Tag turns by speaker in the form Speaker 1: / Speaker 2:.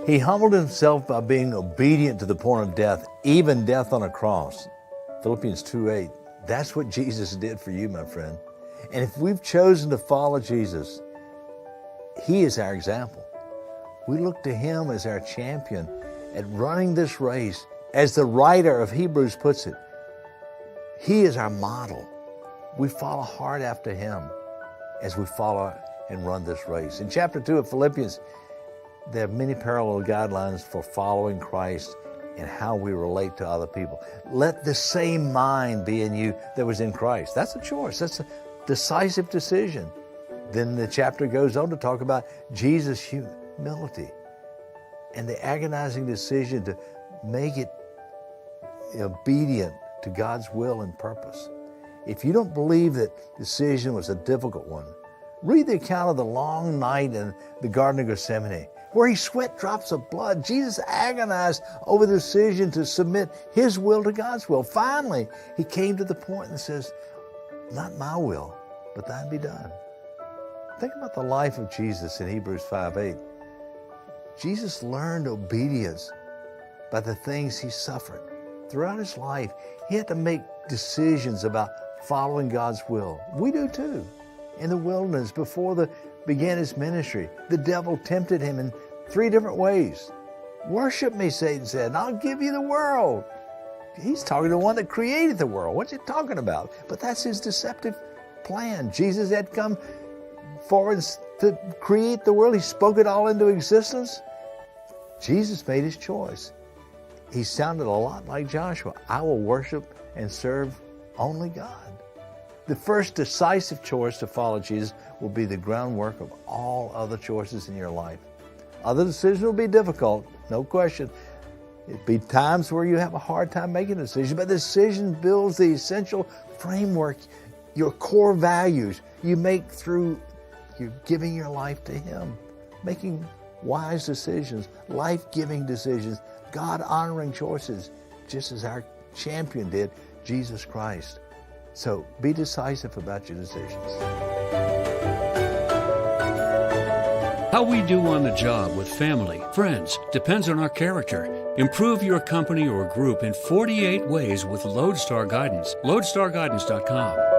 Speaker 1: He humbled himself by being obedient to the point of death, even death on a cross. Philippians 2:8. That's what Jesus did for you, my friend. And if we've chosen to follow Jesus, He is our example. We look to Him as our champion at running this race. As the writer of Hebrews puts it, He is our model. We follow hard after Him as we follow and run this race. In chapter 2 of Philippians, there are many parallel guidelines for following Christ and how we relate to other people. Let the same mind be in you that was in Christ. That's a choice. That's a decisive decision. Then the chapter goes on to talk about Jesus' humility and the agonizing decision to make it obedient to God's will and purpose. If you don't believe that decision was a difficult one, read the account of the long night in the Garden of Gethsemane, where He sweat drops of blood. Jesus agonized over the decision to submit His will to God's will. Finally, He came to the point and says, not my will, but thine be done. Think about the life of Jesus in Hebrews 5:8. Jesus learned obedience by the things He suffered. Throughout His life, He had to make decisions about following God's will. We do too. In the wilderness, before began His ministry, the devil tempted Him in 3 different ways. Worship me, Satan said, and I'll give you the world. He's talking to the one that created the world. What's He talking about? But that's His deceptive plan. Jesus had come forward to create the world. He spoke it all into existence. Jesus made His choice. He sounded a lot like Joshua. I will worship and serve only God. The first decisive choice to follow Jesus will be the groundwork of all other choices in your life. Other decisions will be difficult, no question. It'll be times where you have a hard time making a decision, but the decision builds the essential framework, your core values you make through you giving your life to Him, making wise decisions, life-giving decisions, God-honoring choices, just as our champion did, Jesus Christ. So be decisive about your decisions.
Speaker 2: How we do on the job with family, friends, depends on our character. Improve your company or group in 48 ways with Lodestar Guidance. LodestarGuidance.com.